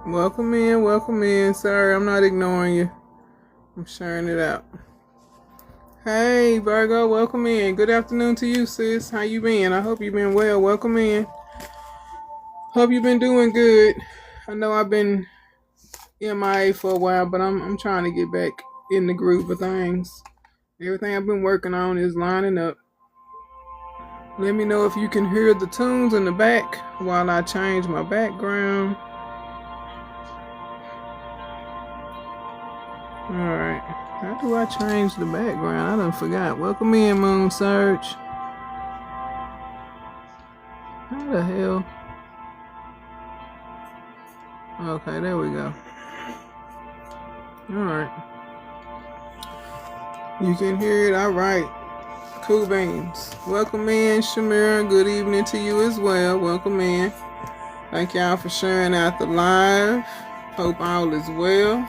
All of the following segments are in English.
Welcome in. Sorry, I'm not ignoring you. I'm sharing it out. Hey, Virgo, welcome in. Good afternoon to you, sis. How you been? I hope you've been well. Welcome in. Hope you've been doing good. I know I've been MIA for a while, but I'm trying to get back in the groove of things. Everything I've been working on is lining up. Let me know if you can hear the tunes in the back while I change my background. Alright, how do I change the background? I done forgot. Welcome in, Moon Surge. How the hell? Okay, there we go. Alright. You can hear it? Alright. Cool beans. Welcome in, Shamira. Good evening to you as well. Welcome in. Thank y'all for sharing out the live. Hope all is well.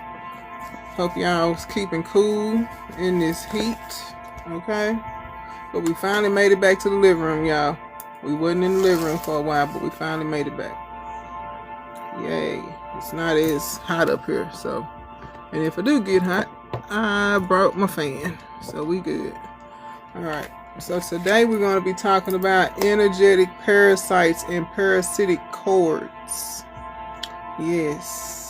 Hope y'all's keeping cool in this heat, okay? But we finally made it back to the living room, y'all. We wasn't in the living room for a while, but we finally made it back. Yay. It's not as hot up here, so. And if I do get hot, I brought my fan, so we good. Alright, so today we're going to be talking about energetic parasites and parasitic cords. Yes.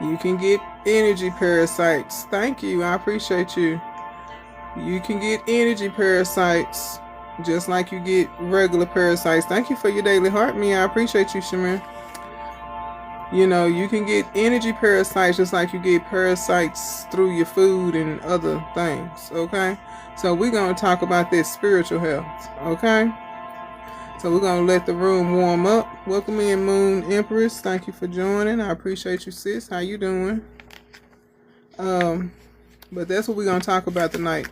You can get energy parasites. Thank you. I appreciate you. You can get energy parasites just like you get regular parasites. Thank you for your daily heart, me. I appreciate you, Shamir. You know, you can get energy parasites just like you get parasites through your food and other things. Okay? So we're going to talk about this spiritual health. Okay? So we're going to let the room warm up. Welcome in, Moon Empress. Thank you for joining. I appreciate you, sis. How you doing? But that's what we're going to talk about tonight.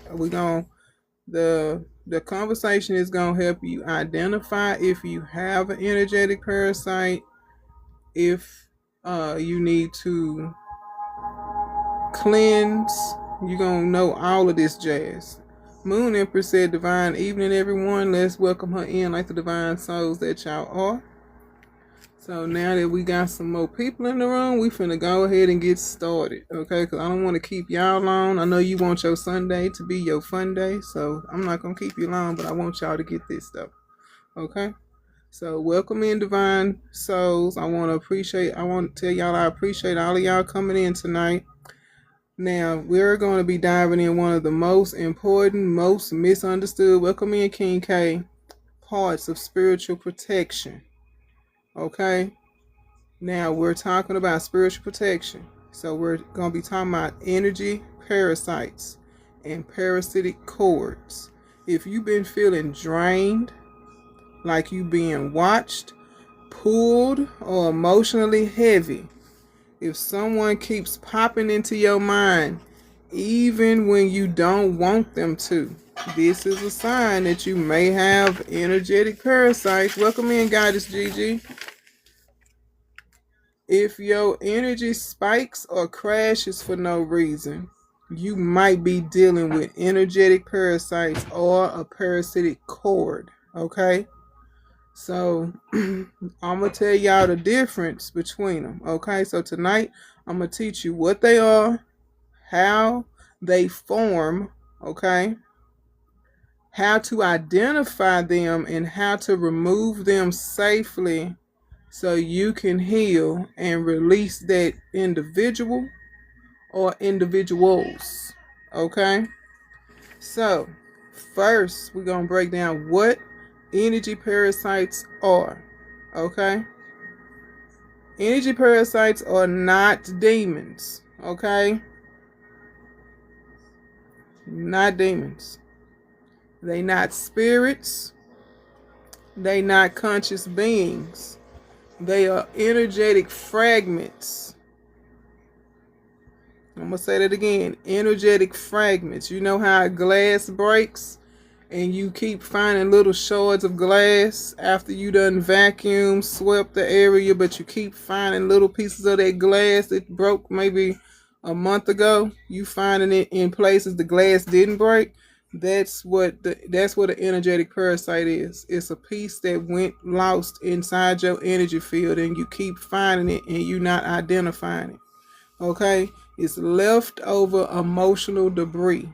The conversation is going to help you identify if you have an energetic parasite, if you need to cleanse. You're going to know all of this jazz. Moon Empress said, divine evening, everyone. Let's welcome her in like the divine souls that y'all are. So now that we got some more people in the room, we finna go ahead and get started, okay? Because I don't want to keep y'all long. I know you want your Sunday to be your fun day, so I'm not going to keep you long, but I want y'all to get this stuff, okay? So welcome in, divine souls. I want to tell y'all I appreciate all of y'all coming in tonight. Now, we're going to be diving in one of the most important, most misunderstood, welcome in, King K, parts of spiritual protection. Okay? Now, we're talking about spiritual protection. So, we're going to be talking about energy parasites and parasitic cords. If you've been feeling drained, like you being watched, pulled, or emotionally heavy, if someone keeps popping into your mind, even when you don't want them to, this is a sign that you may have energetic parasites. Welcome in, Goddess Gigi. If your energy spikes or crashes for no reason, you might be dealing with energetic parasites or a parasitic cord, okay? So, I'm going to tell y'all the difference between them, okay? So tonight, I'm going to teach you what they are, how they form, okay? How to identify them and how to remove them safely so you can heal and release that individual or individuals, okay? So, first, we're going to break down what energy parasites are. Okay? Energy parasites are not demons. Okay? Not demons. They not spirits. They not conscious beings. They are energetic fragments. I'm going to say that again. Energetic fragments. You know how glass breaks and you keep finding little shards of glass after you done vacuum, swept the area, but you keep finding little pieces of that glass that broke maybe a month ago. You finding it in places the glass didn't break. That's what an energetic parasite is. It's a piece that went lost inside your energy field and you keep finding it and you're not identifying it. Okay? It's leftover emotional debris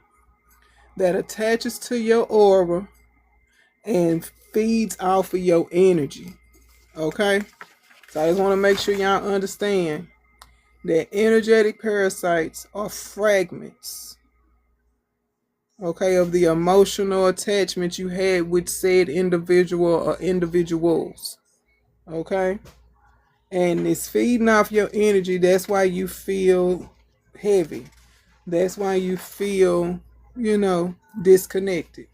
that attaches to your aura and feeds off of your energy. Okay? So I just want to make sure y'all understand that energetic parasites are fragments, okay, of the emotional attachment you had with said individual or individuals. Okay? And it's feeding off your energy. That's why you feel heavy. That's why you feel, disconnected.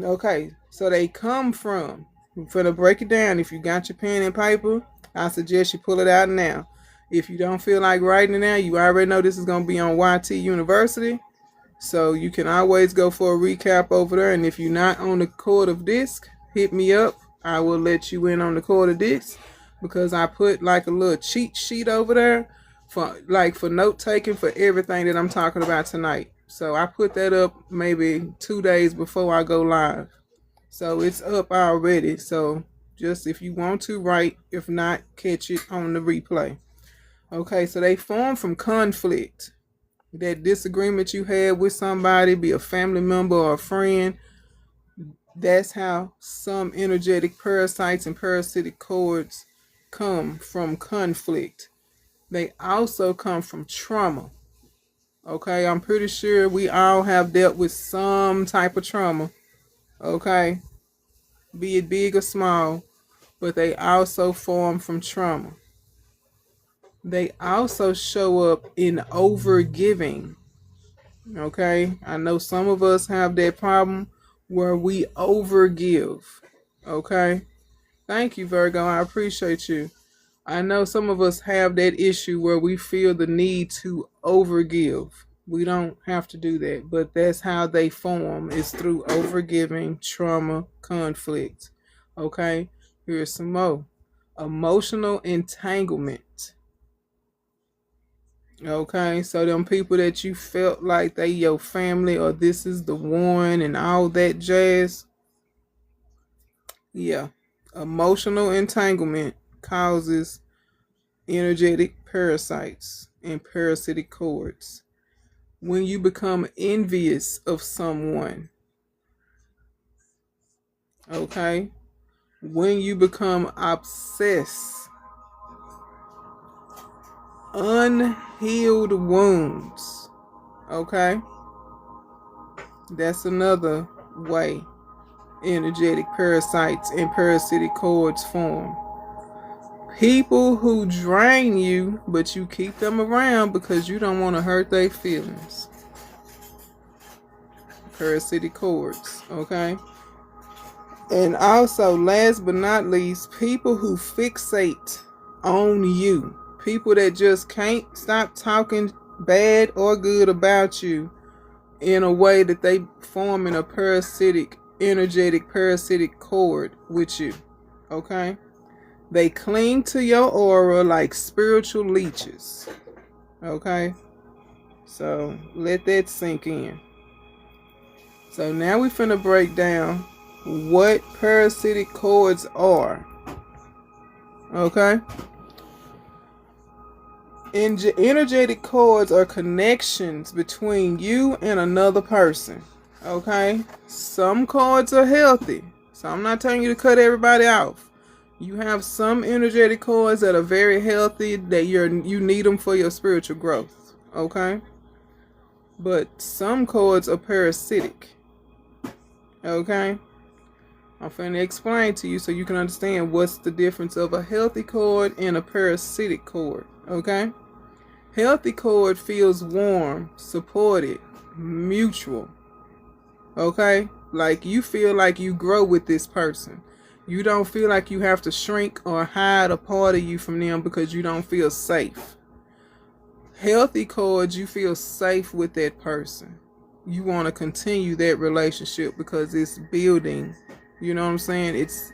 Okay, so they come from, I'm going to break it down. If you got your pen and paper, I suggest you pull it out now. If you don't feel like writing it now, you already know this is going to be on YT University. So you can always go for a recap over there. And if you're not on the cord of disc, hit me up. I will let you in on the cord of disc because I put like a little cheat sheet over there for note taking for everything that I'm talking about tonight. So I put that up maybe 2 days before I go live. So it's up already. So just if you want to write, if not, catch it on the replay. Okay, so they form from conflict. That disagreement you had with somebody, be a family member or a friend, that's how some energetic parasites and parasitic cords come from conflict. They also come from trauma. Okay, I'm pretty sure we all have dealt with some type of trauma. Okay, be it big or small, but they also form from trauma. They also show up in overgiving. Okay, I know some of us have that problem where we overgive. Okay, thank you, Virgo. I appreciate you. I know some of us have that issue where we feel the need to overgive. We don't have to do that, but that's how they form, is through overgiving, trauma, conflict. Okay, here's some more. Emotional entanglement. Okay, so them people that you felt like they your family or this is the one and all that jazz. Yeah, emotional entanglement causes energetic parasites and parasitic cords. When you become envious of someone, okay, when you become obsessed, unhealed wounds, okay, that's another way energetic parasites and parasitic cords form. People who drain you, but you keep them around because you don't want to hurt their feelings. Parasitic cords, okay? And also, last but not least, people who fixate on you. People that just can't stop talking bad or good about you in a way that they form in a parasitic, energetic parasitic cord with you, okay? They cling to your aura like spiritual leeches. Okay? So let that sink in. So now we're finna break down what parasitic cords are. Okay? Energetic cords are connections between you and another person. Okay? Some cords are healthy. So I'm not telling you to cut everybody off. You have some energetic cords that are very healthy, that you need them for your spiritual growth, okay? But some cords are parasitic, okay? I'm finna explain to you so you can understand what's the difference of a healthy cord and a parasitic cord, okay? Healthy cord feels warm, supported, mutual, okay? Like you feel like you grow with this person. You don't feel like you have to shrink or hide a part of you from them because you don't feel safe. Healthy cords, you feel safe with that person. You want to continue that relationship because it's building. You know what I'm saying? It's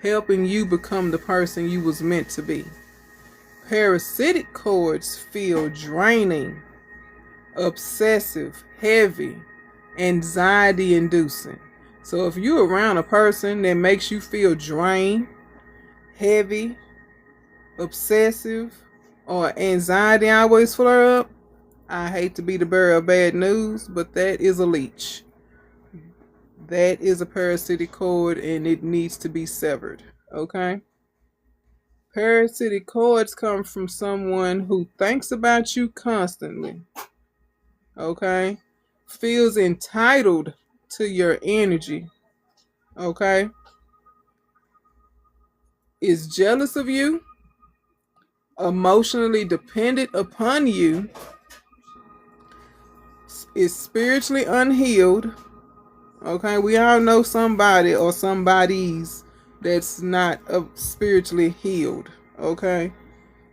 helping you become the person you was meant to be. Parasitic cords feel draining, obsessive, heavy, anxiety inducing. So if you're around a person that makes you feel drained, heavy, obsessive, or anxiety always flare up, I hate to be the bearer of bad news, but that is a leech. That is a parasitic cord and it needs to be severed. Okay? Parasitic cords come from someone who thinks about you constantly. Okay? Feels entitled to your energy. Okay? Is jealous of you, emotionally dependent upon you, is spiritually unhealed. Okay, we all know somebody or somebody's that's not spiritually healed. Okay,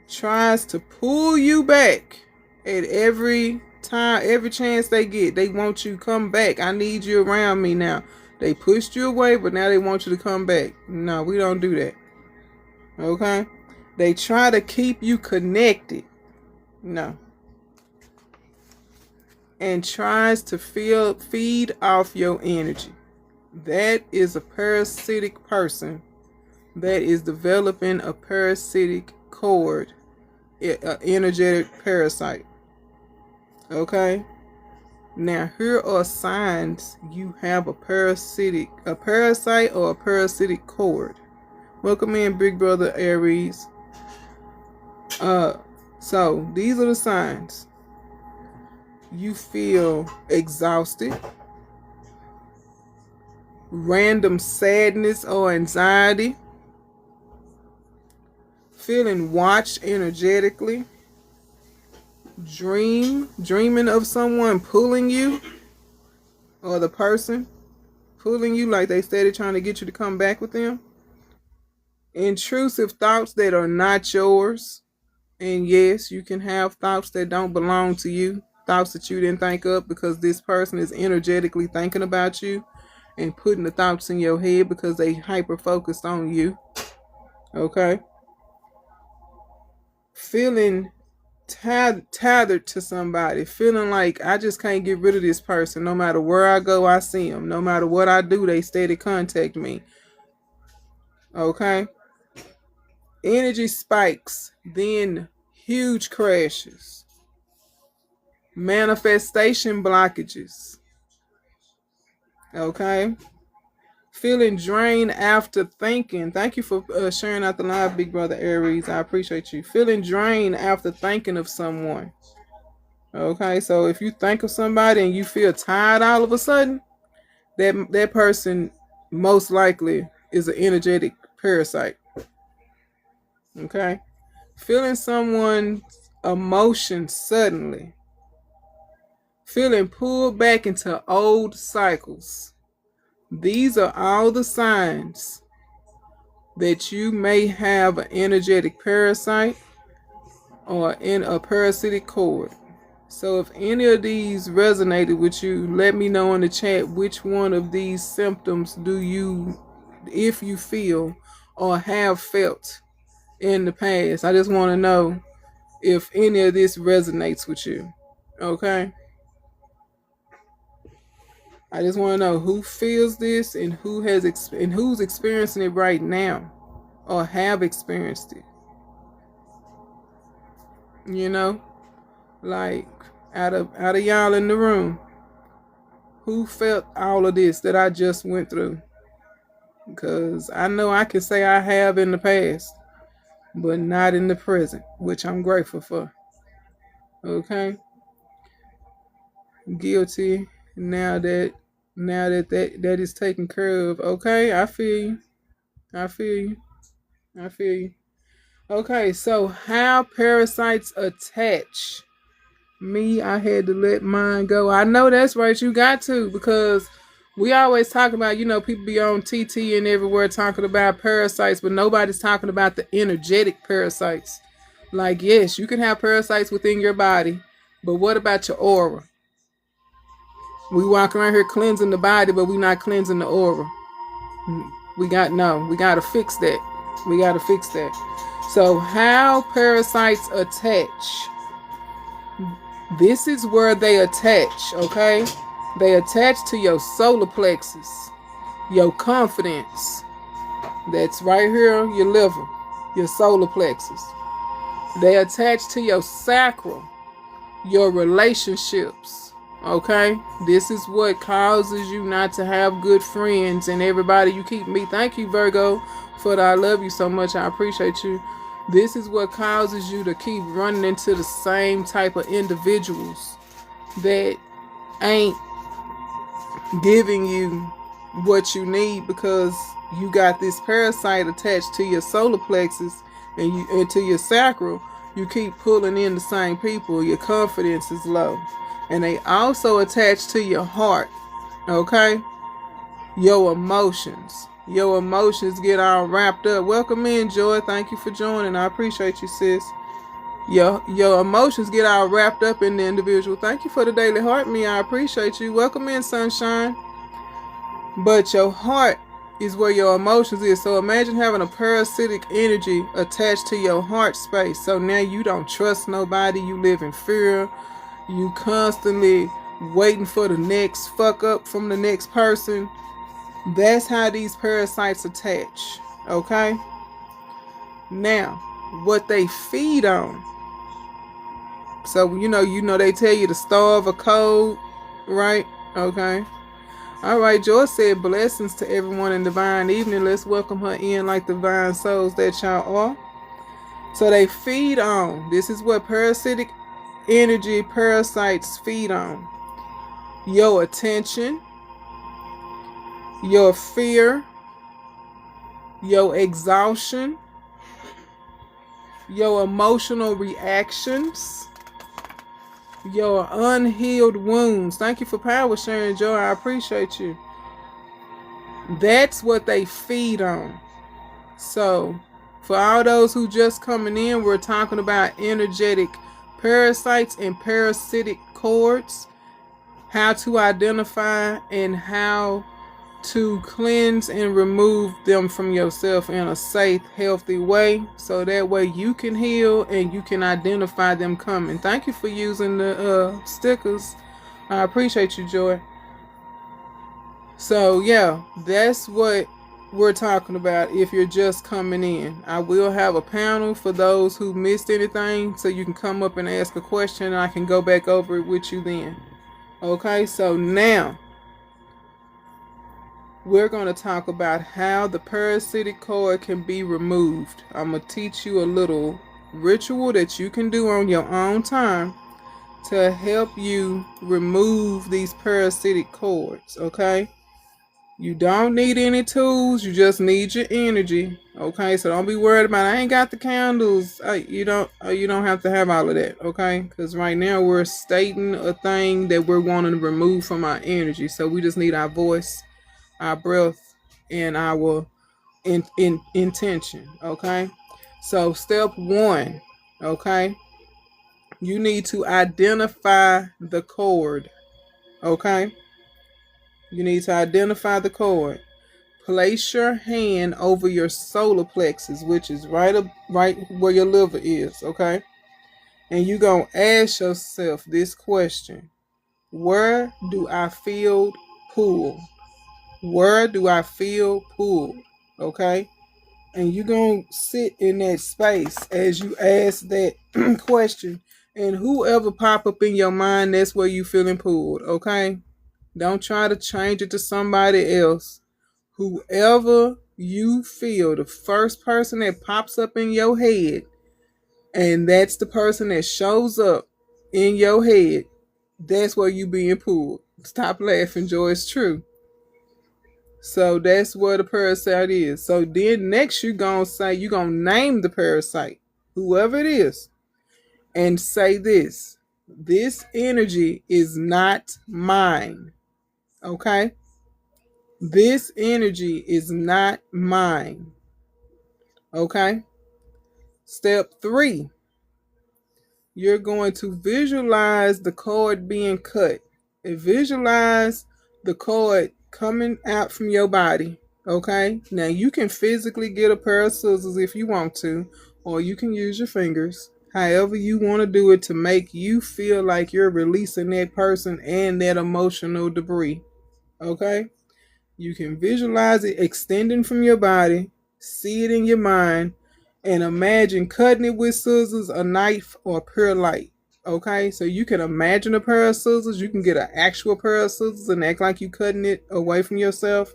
tries to pull you back at every time, every chance they get. They want you to come back. I need you around me now. They pushed you away, but now they want you to come back. No, we don't do that. Okay, they try to keep you connected. No. And tries to feed off your energy. That is a parasitic person that is developing a parasitic cord, an energetic parasite. Okay? Now here are signs you have a parasite or a parasitic cord. Welcome in, Big Brother Aries. So these are the signs. You feel exhausted, random sadness or anxiety, feeling watched energetically, dreaming of someone pulling you, or the person pulling you like they steady trying to get you to come back with them, intrusive thoughts that are not yours. And yes, you can have thoughts that don't belong to you, thoughts that you didn't think up because this person is energetically thinking about you and putting the thoughts in your head because they hyper focused on you. Okay? Feeling tethered to somebody, feeling like I just can't get rid of this person. No matter where I go, I see them. No matter what I do, they steady contact me. Okay? Energy spikes, then huge crashes. Manifestation blockages. Okay? Feeling drained after thinking. Thank you for sharing out the live, Big Brother Aries. I appreciate you. Feeling drained after thinking of someone. Okay, so if you think of somebody and you feel tired all of a sudden, that person most likely is an energetic parasite. Okay? Feeling someone's emotion suddenly. Feeling pulled back into old cycles. These are all the signs that you may have an energetic parasite or in a parasitic cord. So if any of these resonated with you, let me know in the chat which one of these symptoms do you, if you feel or have felt in the past. I just want to know if any of this resonates with you. Okay? I just want to know who feels this and who's experiencing it right now or have experienced it. You know, like out of y'all in the room, who felt all of this that I just went through? Because I know I can say I have in the past, but not in the present, which I'm grateful for. Okay, guilty. Now now that is taken care of. Okay, I feel you. I feel you. I feel you. Okay, so how parasites attach. Me, I had to let mine go. I know that's right. You got to, because we always talk about, people be on TT and everywhere talking about parasites, but nobody's talking about the energetic parasites. Like, yes, you can have parasites within your body, but what about your aura? We walk around here cleansing the body, but we not cleansing the aura. We got to fix that. We got to fix that. So, how parasites attach? This is where they attach, okay? They attach to your solar plexus, your confidence. That's right here, your liver, your solar plexus. They attach to your sacral, your relationships, okay? This is what causes you not to have good friends and everybody you keep me. Thank you, Virgo, for that. I love you so much. I appreciate you. This is what causes you to keep running into the same type of individuals that ain't giving you what you need, because you got this parasite attached to your solar plexus and to your sacral. You keep pulling in the same people. Your confidence is low. And they also attach to your heart, okay? Your emotions. Your emotions get all wrapped up. Welcome in, Joy. Thank you for joining. I appreciate you, sis. Your emotions get all wrapped up in the individual. Thank you for the daily heart, me. I appreciate you. Welcome in, sunshine. But your heart is where your emotions is. So imagine having a parasitic energy attached to your heart space. So now you don't trust nobody. You live in fear. You constantly waiting for the next fuck up from the next person. That's how these parasites attach. Okay? Now, what they feed on. So, they tell you to starve a cold, right? Okay. All right, Joy said blessings to everyone in divine evening. Let's welcome her in like divine souls that y'all are. So they feed on. This is what parasitic energy parasites feed on. Your attention, your fear, your exhaustion, your emotional reactions, your unhealed wounds. Thank you for power sharing, Joy. I appreciate you. That's what they feed on. So, for all those who just coming in, we're talking about energetic parasites and parasitic cords, how to identify and how to cleanse and remove them from yourself in a safe, healthy way, so that way you can heal and you can identify them coming. Thank you for using the stickers. I appreciate you, Joy. So yeah, that's what we're talking about. If you're just coming in, I will have a panel for those who missed anything, so you can come up and ask a question and I can go back over it with you then. Okay, so now we're going to talk about how the parasitic cord can be removed. I'm going to teach you a little ritual that you can do on your own time to help you remove these parasitic cords, okay? You don't need any tools, you just need your energy, okay? So don't be worried about, I ain't got the candles. You don't have to have all of that, okay? Because right now we're stating a thing that we're wanting to remove from our energy. So we just need our voice, our breath, and our intention, okay? So step 1, okay? You need to identify the cord, okay? You need to identify the cord. Place your hand over your solar plexus, which is right where your liver is, okay? And you're going to ask yourself this question. Where do I feel pulled? Where do I feel pulled? Okay? And you're going to sit in that space as you ask that question. And whoever pop up in your mind, that's where you feeling pulled, okay? Don't try to change it to somebody else. Whoever you feel, the first person that pops up in your head, and that's the person that shows up in your head, that's where you being pulled. Stop laughing, Joy. It's true. So that's where the parasite is. So then next you're going to name the parasite, whoever it is, and say this. This energy is not mine. Okay? This energy is not mine. Okay? Step 3. You're going to visualize the cord being cut. And visualize the cord coming out from your body. Okay? Now you can physically get a pair of scissors if you want to, or you can use your fingers. However you want to do it to make you feel like you're releasing that person and that emotional debris. Okay? You can visualize it extending from your body, see it in your mind, and imagine cutting it with scissors, a knife, or pure light. Okay, so you can imagine a pair of scissors. You can get an actual pair of scissors and act like you're cutting it away from yourself.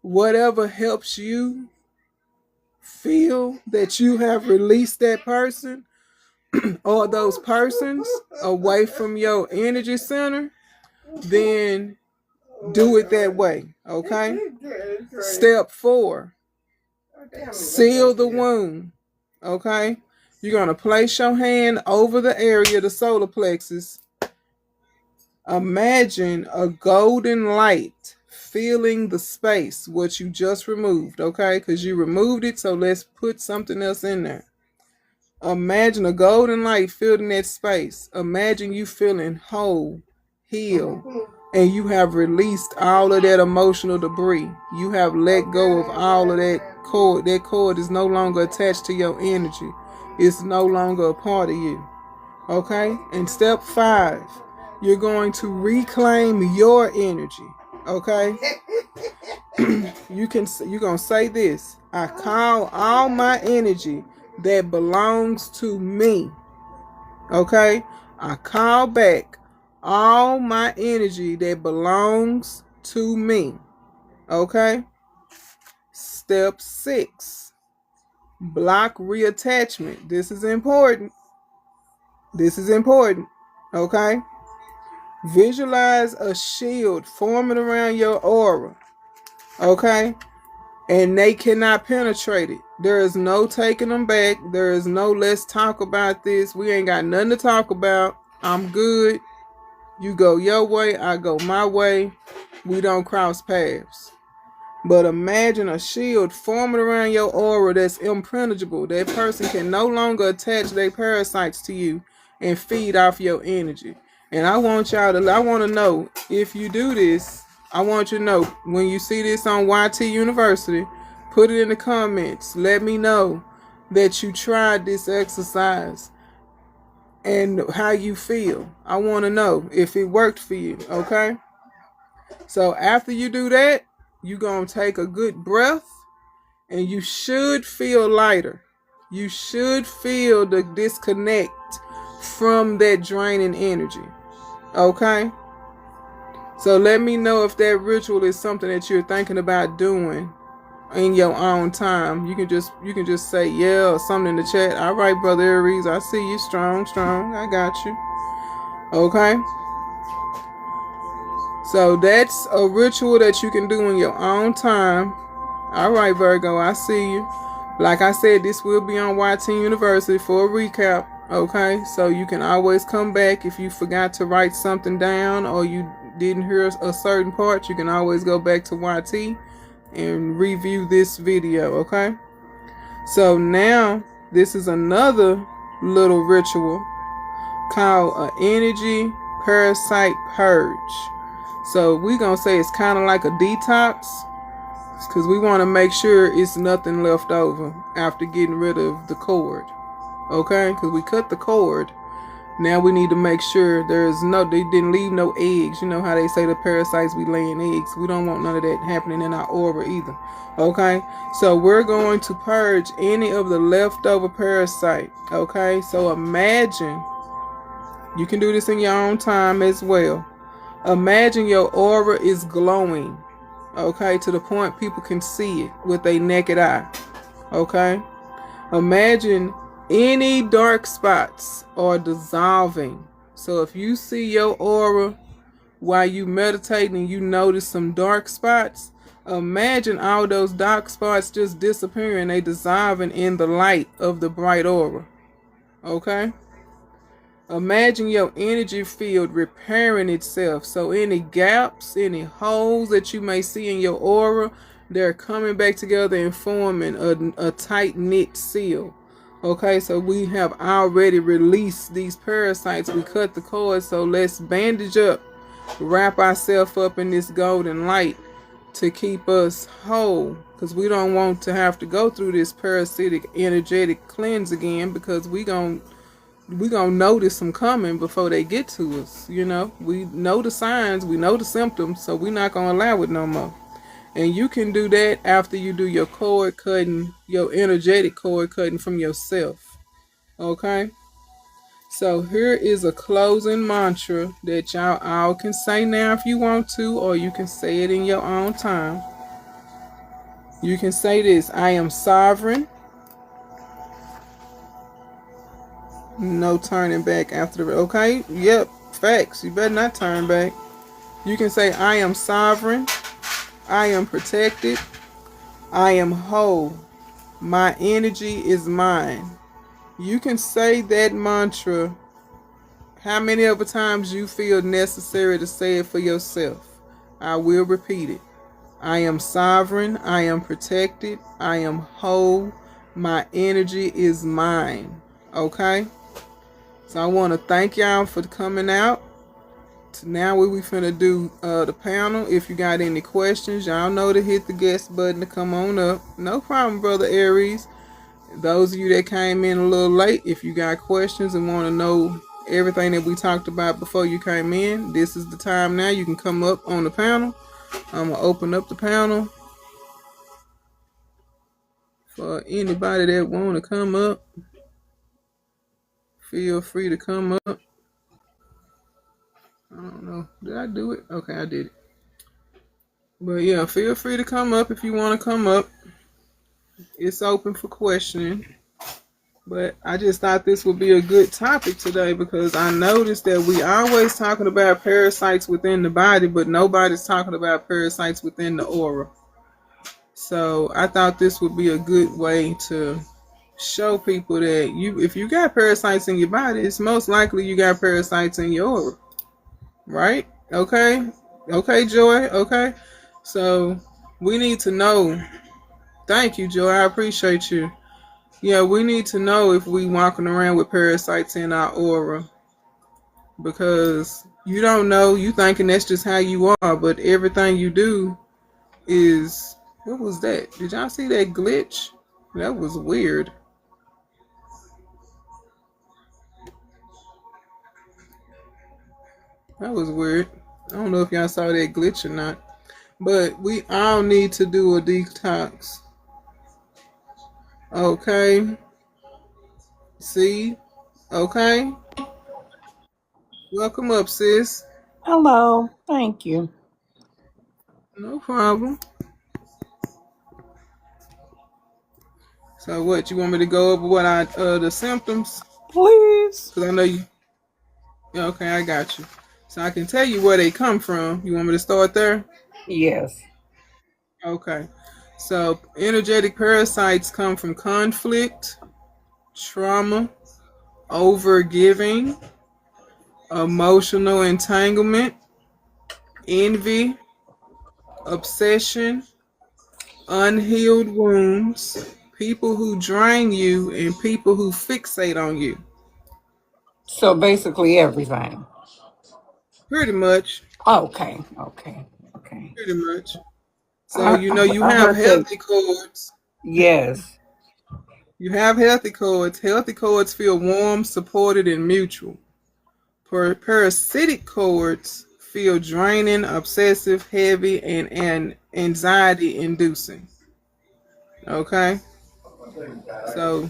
Whatever helps you feel that you have released that person or those persons away from your energy center, then do it that way. Okay. Step 4. Seal the wound. Okay. You're going to place your hand over the area, the solar plexus. Imagine a golden light filling the space, what you just removed. Okay. Because you removed it. So let's put something else in there. Imagine a golden light filling that space. Imagine you feeling whole, healed, and you have released all of that emotional debris. You have let go of all of that cord. That cord is no longer attached to your energy. It's no longer a part of you. Okay? And step 5, you're going to reclaim your energy. Okay? You're going to say this. I call all my energy that belongs to me. Okay? I call back all my energy that belongs to me. Okay? Step 6. Block reattachment. This is important. This is important. Okay? Visualize a shield forming around your aura. Okay? And they cannot penetrate it. There is no taking them back. There is no let's talk about this. We ain't got nothing to talk about. I'm good. You go your way, I go my way. We don't cross paths. But imagine a shield forming around your aura that's impenetrable. That person can no longer attach their parasites to you and feed off your energy. And I want to know, if you do this, I want you to know, when you see this on YT University, put it in the comments. Let me know that you tried this exercise and how you feel. I want to know if it worked for you, okay? So after you do that, you're going to take a good breath and you should feel lighter. You should feel the disconnect from that draining energy, okay? So let me know if that ritual is something that you're thinking about doing in your own time. You can just say yeah or something in the chat. All right, Brother Aries, I see you. Strong. I got you. Okay. So that's a ritual that you can do in your own time. All right, Virgo, I see you. Like I said, this will be on YT University for a recap. Okay, so you can always come back if you forgot to write something down or you didn't hear a certain part. You can always go back to YT and review this video. Okay, so now this is another little ritual called an energy parasite purge. So we're gonna say it's kind of like a detox, because we want to make sure it's nothing left over after getting rid of the cord. Okay, because we cut the cord. Now we need to make sure they didn't leave no eggs. You know how they say the parasites be laying eggs. We don't want none of that happening in our aura either. Okay, so we're going to purge any of the leftover parasite. Okay, so imagine, you can do this in your own time as well. Imagine your aura is glowing. Okay, to the point people can see it with their naked eye. Okay, imagine any dark spots are dissolving. So if you see your aura while you meditating and you notice some dark spots, Imagine all those dark spots just disappearing, they dissolving in the light of the bright aura. Okay? Imagine your energy field repairing itself. So any gaps, any holes that you may see in your aura, they're coming back together and forming a tight-knit seal. Okay, so we have already released these parasites. We cut the cord, so let's bandage up, wrap ourselves up in this golden light to keep us whole, because we don't want to have to go through this parasitic energetic cleanse again, because we gonna notice them coming before they get to us. We know the signs, we know the symptoms, so we're not gonna allow it no more. And you can do that after you do your cord cutting, your energetic cord cutting from yourself. Okay? So here is a closing mantra that y'all all can say now if you want to, or you can say it in your own time. You can say this: I am sovereign. No turning back after the, okay? Yep, facts. You better not turn back. You can say, I am sovereign. I am protected. I am whole. My energy is mine. You can say that mantra how many other times you feel necessary to say it for yourself. I will repeat it. I am sovereign. I am protected. I am whole. My energy is mine. Okay? So I want to thank y'all for coming out. Now we finna do the panel. If you got any questions, y'all know to hit the guest button to come on up. No problem, Brother Aries. Those of you that came in a little late, if you got questions and want to know everything that we talked about before you came in, this is the time now. You can come up on the panel. I'm going to open up the panel for anybody that want to come up. Feel free to come up. I don't know. Did I do it? Okay, I did it. But yeah, feel free to come up if you want to come up. It's open for questioning. But I just thought this would be a good topic today, because I noticed that we always talking about parasites within the body, but nobody's talking about parasites within the aura. So I thought this would be a good way to show people that if you got parasites in your body, it's most likely you got parasites in your aura. Right? Okay, Joy. Okay, so we need to know. Thank you, Joy. I appreciate you. Yeah, we need to know if we walking around with parasites in our aura, because you don't know. You thinking that's just how you are, but everything you do is. What was that? Did y'all see that glitch? That was weird. That was weird. I don't know if y'all saw that glitch or not. But we all need to do a detox. Okay. See? Okay. Welcome up, sis. Hello. Thank you. No problem. So what, you want me to go over what the symptoms? Please. Because I know you. Yeah, okay, I got you. So I can tell you where they come from. You want me to start there? Yes. Okay. So energetic parasites come from conflict, trauma, overgiving, emotional entanglement, envy, obsession, unhealed wounds, people who drain you, and people who fixate on you. So basically everything. Pretty much. Okay. Pretty much. So I, you I have heard that. healthy cords. Yes. You have healthy cords. Healthy cords feel warm, supported, and mutual. Parasitic cords feel draining, obsessive, heavy, and anxiety inducing. Okay? So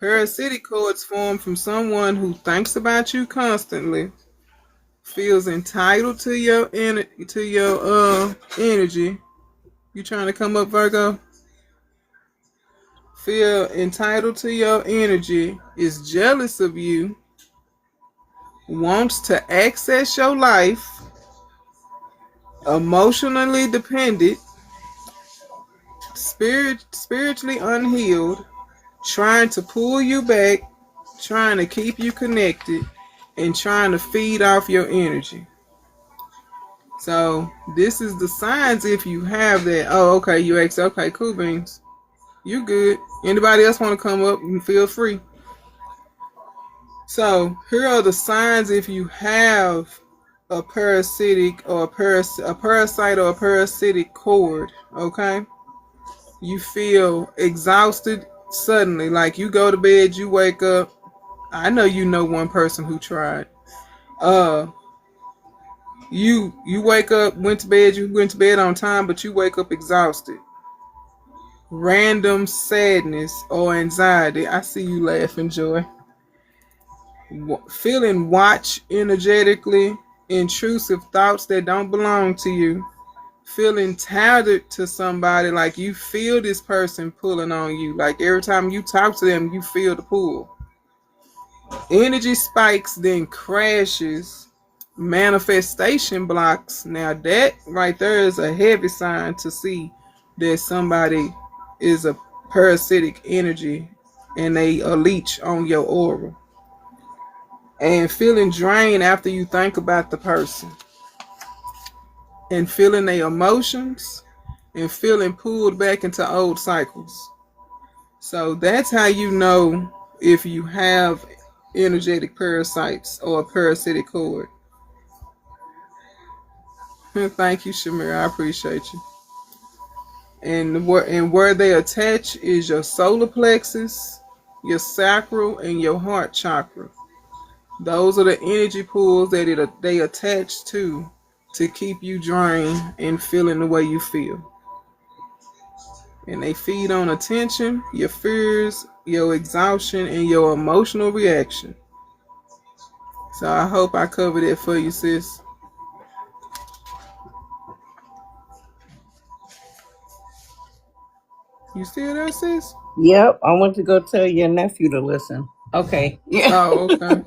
parasitic cords form from someone who thinks about you constantly, feels entitled to your energy. You trying to come up, Virgo? Feel entitled to your energy, is jealous of you, wants to access your life, emotionally dependent, spiritually unhealed, trying to pull you back, trying to keep you connected, and trying to feed off your energy. So this is the signs if you have that. Oh, okay, you asked, okay, cool beans. You good. Anybody else want to come up and feel free. So here are the signs if you have a parasitic or a parasite or a parasitic cord, okay? You feel exhausted suddenly, like you go to bed, you wake up. I know you know one person who tried. You wake up, you went to bed on time, but you wake up exhausted. Random sadness or anxiety. I see you laughing, Joy. Feeling watched energetically, intrusive thoughts that don't belong to you. Feeling tethered to somebody, like you feel this person pulling on you. Like every time you talk to them, you feel the pull. Energy spikes, then crashes. Manifestation blocks. Now that right there is a heavy sign to see that somebody is a parasitic energy and they a leech on your aura. And feeling drained after you think about the person. And feeling their emotions and feeling pulled back into old cycles. So that's how you know if you have energetic parasites or a parasitic cord. Thank you, Shamir. I appreciate you. And where they attach is your solar plexus, your sacral, and your heart chakra. Those are the energy pools that they attach to keep you drained and feeling the way you feel. And they feed on attention, your fears, your exhaustion, and your emotional reaction. So I hope I covered it for you, sis. You still there, sis? Yep. I want to go tell your nephew to listen. Okay. Yeah. Oh, okay.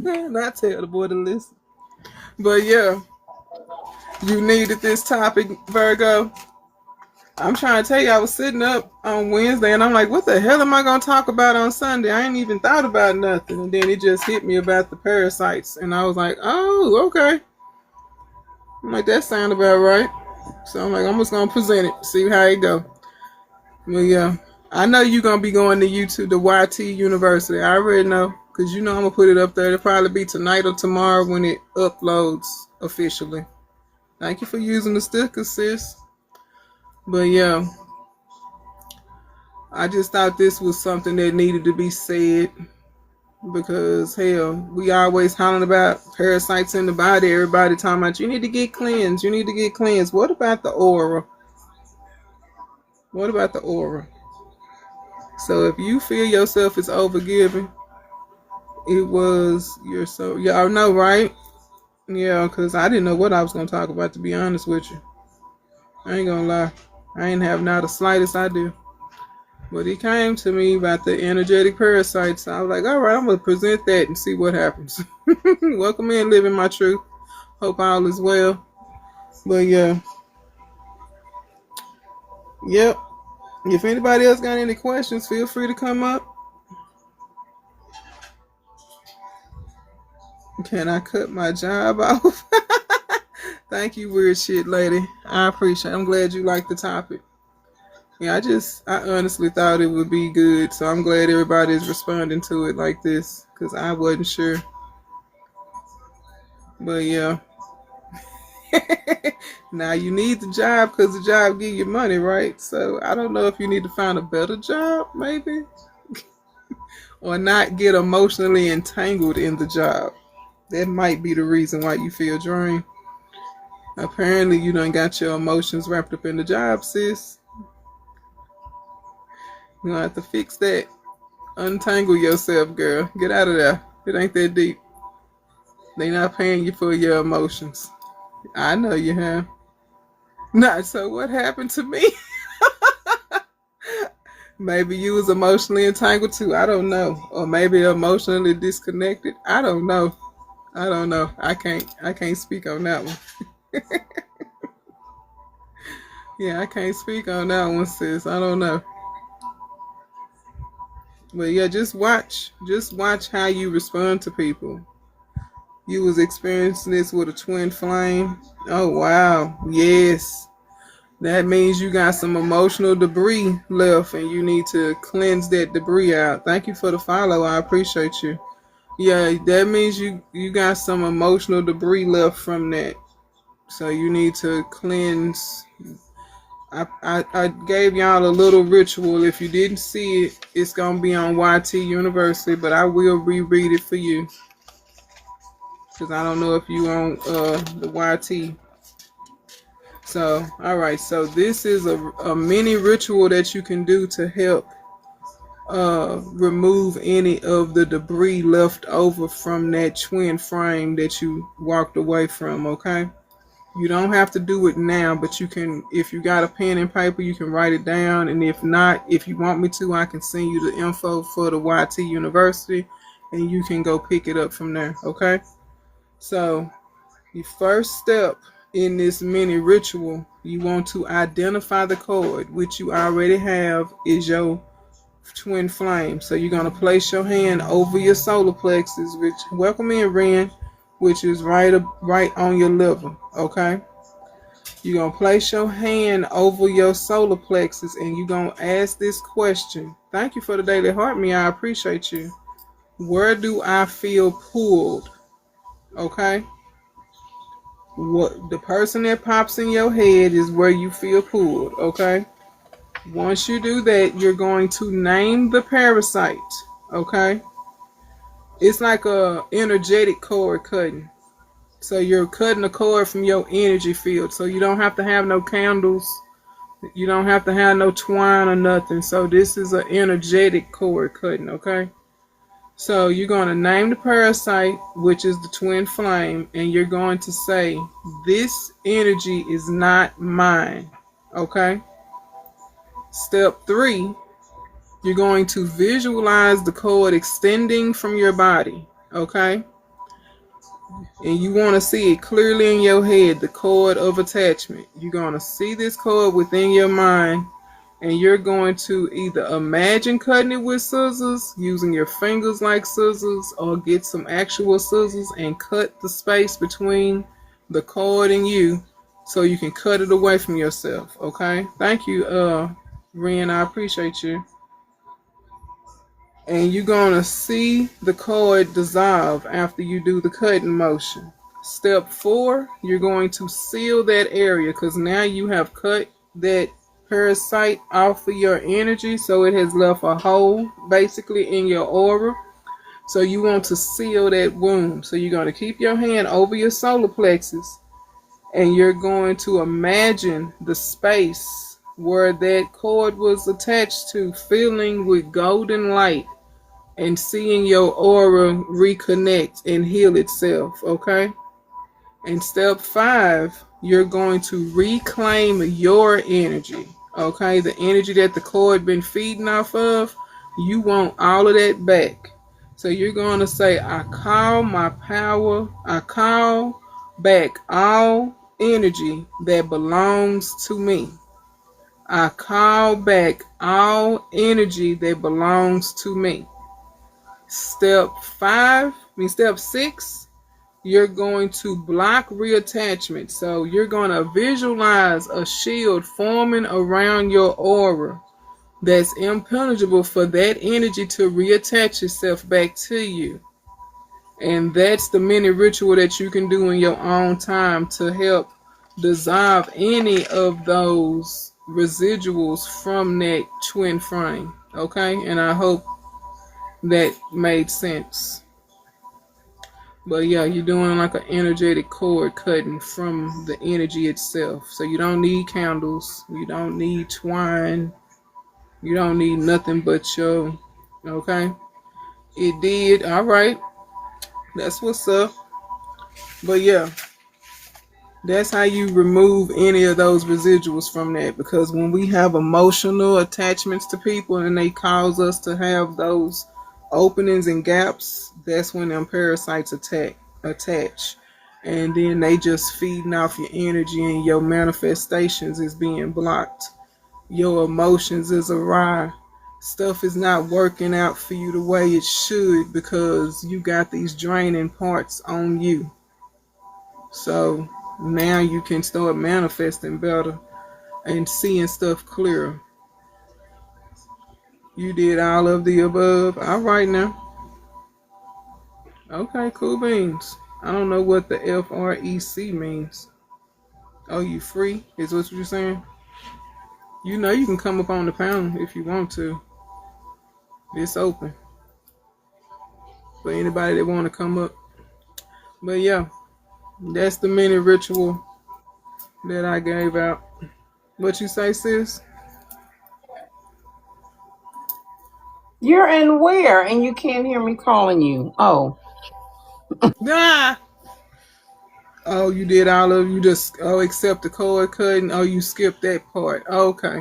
Not tell the boy to listen. But yeah, you needed this topic, Virgo. I'm trying to tell you, I was sitting up on Wednesday and I'm like, what the hell am I going to talk about on Sunday? I ain't even thought about nothing. And then it just hit me about the parasites. And I was like, oh, okay. I'm like, that sound about right. So I'm like, I'm just going to present it, see how it go. But yeah, I know you're going to be going to YouTube, the YT University. I already know. Because you know I'm going to put it up there. It'll probably be tonight or tomorrow when it uploads officially. Thank you for using the sticker, sis. But yeah, I just thought this was something that needed to be said. Because hell, we always hollering about parasites in the body. Everybody talking about you need to get cleansed. You need to get cleansed. What about the aura? What about the aura? So if you feel yourself is overgiving, it was your soul. Y'all know, right? Yeah, because I didn't know what I was going to talk about, to be honest with you. I ain't going to lie. I ain't have not the slightest idea. But it came to me about the energetic parasites. I was like, all right, I'm going to present that and see what happens. Welcome in, living my truth. Hope all is well. But yeah. Yep. If anybody else got any questions, feel free to come up. Can I cut my job off? Thank you, weird shit lady. I appreciate it. I'm glad you like the topic. Yeah, I honestly thought it would be good. So I'm glad everybody's responding to it like this. Because I wasn't sure. But yeah. Now you need the job because the job give you money, right? So I don't know if you need to find a better job, maybe. Or not get emotionally entangled in the job. That might be the reason why you feel drained. Apparently, you done got your emotions wrapped up in the job, sis. You're gonna have to fix that. Untangle yourself, girl. Get out of there. It ain't that deep. They not paying you for your emotions. I know you have. Nah, so what happened to me? Maybe you was emotionally entangled too. I don't know. Or maybe emotionally disconnected. I don't know. I can't speak on that one. Yeah, I can't speak on that one, sis. I don't know. But yeah, just watch. Just watch how you respond to people. You was experiencing this with a twin flame. Oh wow. Yes. That means you got some emotional debris left and you need to cleanse that debris out. Thank you for the follow. I appreciate you. Yeah, that means you got some emotional debris left from that. So you need to cleanse. I gave y'all a little ritual. If you didn't see it, it's going to be on YT University, but I will reread it for you. Because I don't know if you on the YT. So, all right. So this is a mini ritual that you can do to help remove any of the debris left over from that twin frame that you walked away from. Okay. You don't have to do it now, but you can, if you got a pen and paper, you can write it down. And if not, if you want me to, I can send you the info for the YT University and you can go pick it up from there. Okay. So the first step in this mini ritual, you want to identify the cord, which you already have is your twin flame. So you're going to place your hand over your solar plexus, which, welcome in, Ren, which is right on your liver. Okay. You're going to place your hand over your solar plexus and you're going to ask this question. Thank you for the daily heart, me. I appreciate you. Where do I feel pulled? Okay. What the person that pops in your head is where you feel pulled. Okay. Once you do that, you're going to name the parasite. Okay. It's like a energetic cord cutting. So you're cutting the cord from your energy field. So you don't have to have no candles. You don't have to have no twine or nothing. So this is an energetic cord cutting, okay? So you're going to name the parasite, which is the twin flame, and you're going to say, this energy is not mine, okay? Step 3, you're going to visualize the cord extending from your body, okay? And you want to see it clearly in your head, the cord of attachment. You're going to see this cord within your mind, and you're going to either imagine cutting it with scissors, using your fingers like scissors, or get some actual scissors and cut the space between the cord and you so you can cut it away from yourself, okay? Thank you, Ren. I appreciate you. And you're going to see the cord dissolve after you do the cutting motion. Step 4, you're going to seal that area because now you have cut that parasite off of your energy, so it has left a hole basically in your aura. So you want to seal that wound. So you're going to keep your hand over your solar plexus and you're going to imagine the space where that cord was attached to filling with golden light and seeing your aura reconnect and heal itself, okay? And step 5, you're going to reclaim your energy, okay? The energy that the cord been feeding off of, you want all of that back. So you're going to say, I call my power, I call back all energy that belongs to me. I call back all energy that belongs to me. Step 6, you're going to block reattachment. So you're going to visualize a shield forming around your aura that's impenetrable for that energy to reattach itself back to you. And that's the mini ritual that you can do in your own time to help dissolve any of those residuals from that twin frame. Okay? And I hope that made sense. But yeah, you're doing like an energetic cord cutting from the energy itself. So you don't need candles. You don't need twine. You don't need nothing but your, okay? It did. All right. That's what's up. But yeah, that's how you remove any of those residuals from that. Because when we have emotional attachments to people and they cause us to have those openings and gaps, that's when them parasites attach. and then they just feeding off your energy, and your manifestations is being blocked. Your emotions is awry. Stuff is not working out for you the way it should because you got these draining parts on you. So now you can start manifesting better and seeing stuff clearer. You did all of the above. All right now. Okay, cool beans. I don't know what the FREC means. Oh, you free? Is what you're saying? You know you can come up on the panel if you want to. It's open for anybody that want to come up. But yeah, that's the mini ritual that I gave out. What you say, sis? You're in where? And you can't hear me calling you. Oh. Ah! Oh, you did all of you just except the cord cutting. Oh, you skipped that part. Okay.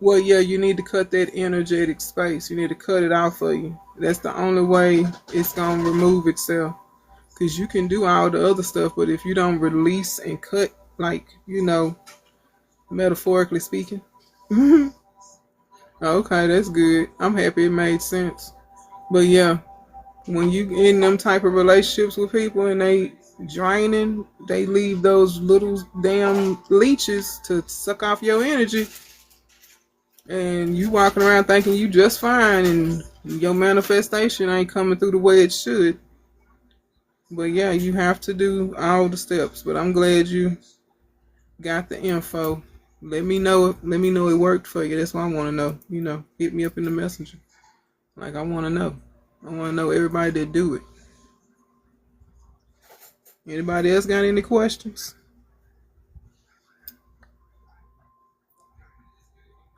Well, yeah, you need to cut that energetic space. You need to cut it out for you. That's the only way it's gonna remove itself. Cause you can do all the other stuff, but if you don't release and cut, like metaphorically speaking. Okay, that's good. I'm happy it made sense. But yeah, when you in them type of relationships with people and they draining, they leave those little damn leeches to suck off your energy, and you walking around thinking you just fine, and your manifestation ain't coming through the way it should. But yeah, you have to do all the steps. But I'm glad you got the info. Let me know. Let me know it worked for you. That's what I want to know. Hit me up in the messenger. Like I want to know. I want to know everybody that do it. Anybody else got any questions?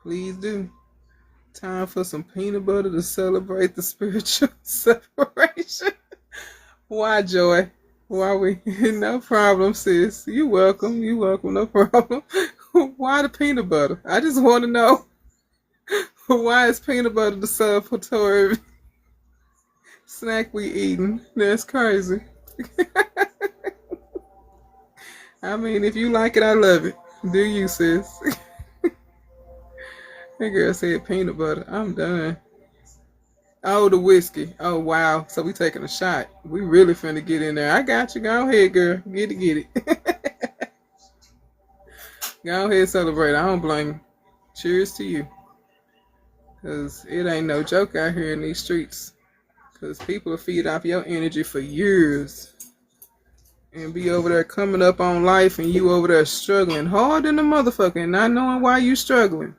Please do. Time for some peanut butter to celebrate the spiritual separation. Why, Joy? Why we? No problem, sis. You welcome. You welcome. No problem. Why the peanut butter? I just want to know why is peanut butter the celebratory snack we eating? That's crazy. I mean, if you like it, I love it. Do you, sis? That girl said peanut butter. I'm done. Oh, the whiskey. Oh, wow. So we taking a shot. We really finna get in there. I got you. Go ahead, girl. Get it. Go ahead, celebrate. I don't blame you. Cheers to you. Because it ain't no joke out here in these streets. Because people will feed off your energy for years. And be over there coming up on life and you over there struggling hard in the motherfucker and not knowing why you struggling.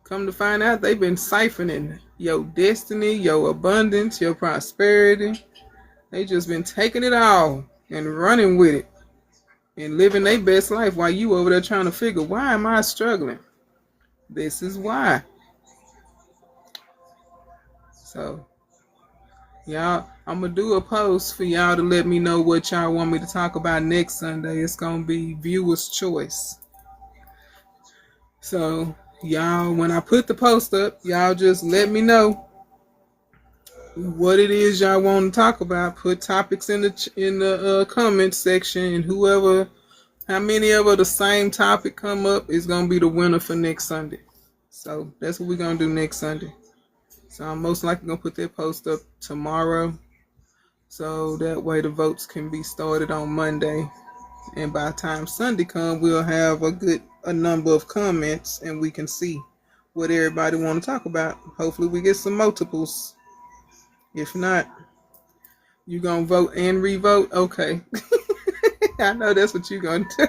Come to find out they've been siphoning your destiny, your abundance, your prosperity. They just been taking it all and running with it and living their best life while you over there trying to figure, why am I struggling? This is why. So, y'all, I'm going to do a post for y'all to let me know what y'all want me to talk about next Sunday. It's going to be viewer's choice. So, y'all, when I put the post up, y'all just let me know what it is y'all want to talk about. Put topics in the comment section, and how many of the same topic come up is gonna be the winner for next Sunday. So that's what we're gonna do next Sunday. So I'm most likely gonna put that post up tomorrow, so that way the votes can be started on Monday, and by the time Sunday comes, we'll have a number of comments, and we can see what everybody want to talk about. Hopefully, we get some multiples. If not, you gonna vote and re-vote? Okay. I know that's what you gonna do.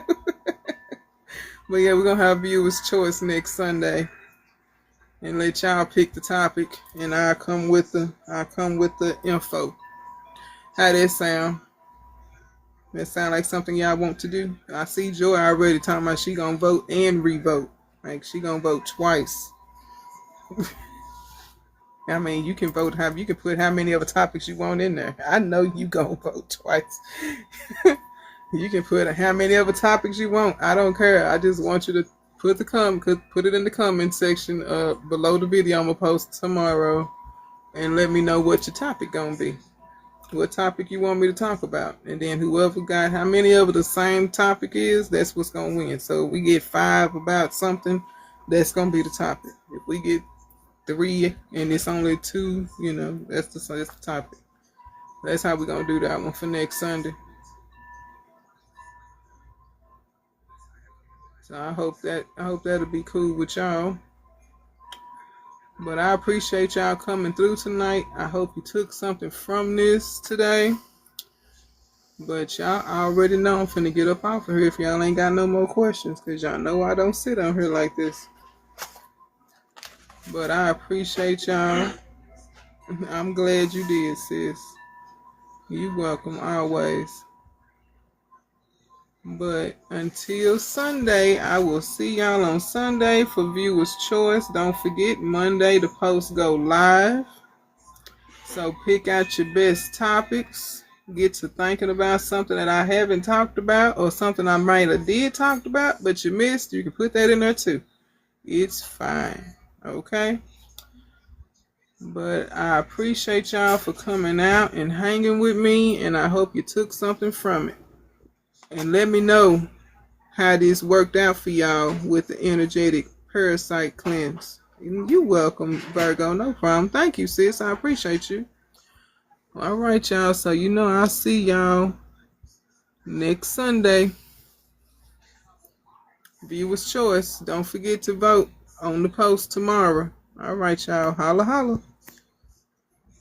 But yeah, we're gonna have viewers' choice next Sunday, and let y'all pick the topic, and I'll come with the info. How that sound? That sound like something y'all want to do? I see Joy already talking about she gonna vote and re-vote. Like she gonna vote twice. I mean, you can you can put how many other topics you want in there. I know you gonna vote twice. You can put how many other topics you want. I don't care. I just want you to put it in the comment section below the video I'm gonna post tomorrow, and let me know what your topic gonna be. what topic you want me to talk about. And then whoever got how many of the same topic is, that's what's going to win. So if we get 5 about something, that's going to be the topic. If we get 3 and it's only 2, that's the topic. That's how we're going to do that one for next Sunday. So I hope that'll be cool with y'all. But I appreciate y'all coming through tonight. I hope you took something from this today. But y'all already know I'm finna get up off of here if y'all ain't got no more questions. Because y'all know I don't sit on here like this. But I appreciate y'all. I'm glad you did, sis. You welcome always. But until Sunday, I will see y'all on Sunday for Viewer's Choice. Don't forget, Monday the posts go live. So pick out your best topics. Get to thinking about something that I haven't talked about or something I might have did talked about, but you missed. You can put that in there too. It's fine. Okay? But I appreciate y'all for coming out and hanging with me, and I hope you took something from it. And let me know how this worked out for y'all with the energetic parasite cleanse. You're welcome, Virgo. No problem. Thank you, sis. I appreciate you. All right, y'all. So I'll see y'all next Sunday. Viewer's choice. Don't forget to vote on the post tomorrow. All right, y'all. Holla, holla.